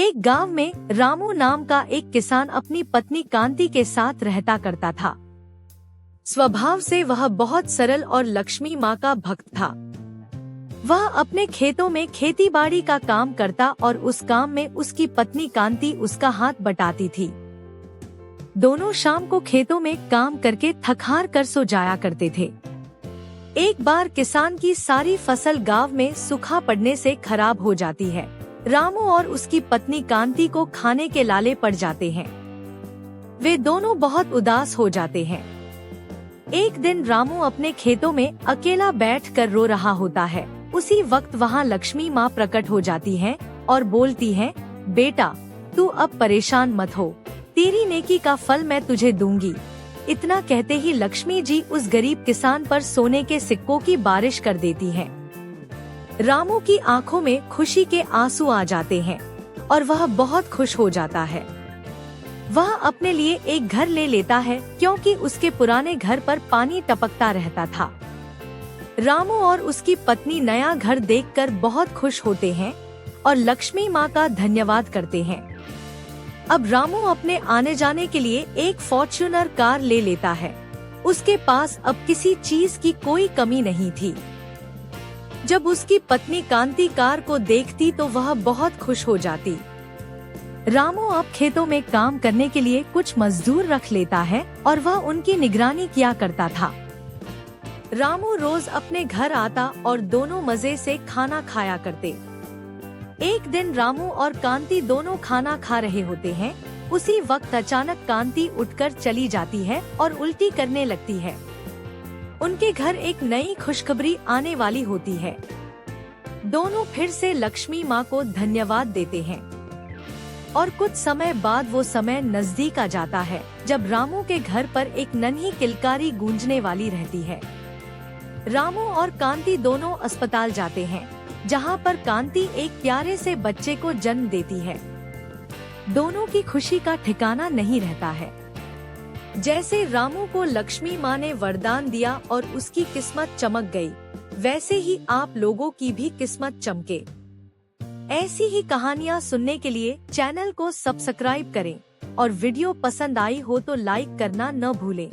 एक गांव में रामू नाम का एक किसान अपनी पत्नी कांति के साथ रहता करता था। स्वभाव से वह बहुत सरल और लक्ष्मी माँ का भक्त था। वह अपने खेतों में खेती बाड़ी का काम करता और उस काम में उसकी पत्नी कांति उसका हाथ बटाती थी। दोनों शाम को खेतों में काम करके थक हार कर सो जाया करते थे। एक बार किसान की सारी फसल गांव में सूखा पड़ने से खराब हो जाती है। रामू और उसकी पत्नी कांति को खाने के लाले पड़ जाते हैं। वे दोनों बहुत उदास हो जाते हैं। एक दिन रामू अपने खेतों में अकेला बैठकर रो रहा होता है। उसी वक्त वहाँ लक्ष्मी माँ प्रकट हो जाती हैं और बोलती हैं, बेटा तू अब परेशान मत हो, तेरी नेकी का फल मैं तुझे दूंगी। इतना कहते ही लक्ष्मी जी उस गरीब किसान पर सोने के सिक्कों की बारिश कर देती हैं। रामू की आंखों में खुशी के आंसू आ जाते हैं और वह बहुत खुश हो जाता है। वह अपने लिए एक घर ले लेता है क्योंकि उसके पुराने घर पर पानी टपकता रहता था। रामू और उसकी पत्नी नया घर देखकर बहुत खुश होते हैं और लक्ष्मी माँ का धन्यवाद करते हैं। अब रामू अपने आने जाने के लिए एक फॉर्च्यूनर कार ले लेता है। उसके पास अब किसी चीज की कोई कमी नहीं थी। जब उसकी पत्नी कांति कार को देखती तो वह बहुत खुश हो जाती। रामू अब खेतों में काम करने के लिए कुछ मजदूर रख लेता है और वह उनकी निगरानी किया करता था। रामू रोज अपने घर आता और दोनों मजे से खाना खाया करते। एक दिन रामू और कांति दोनों खाना खा रहे होते हैं। उसी वक्त अचानक कांति उठकर चली जाती है और उल्टी करने लगती है। उनके घर एक नई खुशखबरी आने वाली होती है। दोनों फिर से लक्ष्मी माँ को धन्यवाद देते हैं और कुछ समय बाद वो समय नजदीक आ जाता है जब रामू के घर पर एक नन्ही किलकारी गूंजने वाली रहती है। रामू और कांति दोनों अस्पताल जाते हैं, जहाँ पर कांति एक प्यारे से बच्चे को जन्म देती है। दोनों की खुशी का ठिकाना नहीं रहता है। जैसे रामू को लक्ष्मी माँ ने वरदान दिया और उसकी किस्मत चमक गई, वैसे ही आप लोगों की भी किस्मत चमके। ऐसी ही कहानियाँ सुनने के लिए चैनल को सब्सक्राइब करें और वीडियो पसंद आई हो तो लाइक करना न भूलें।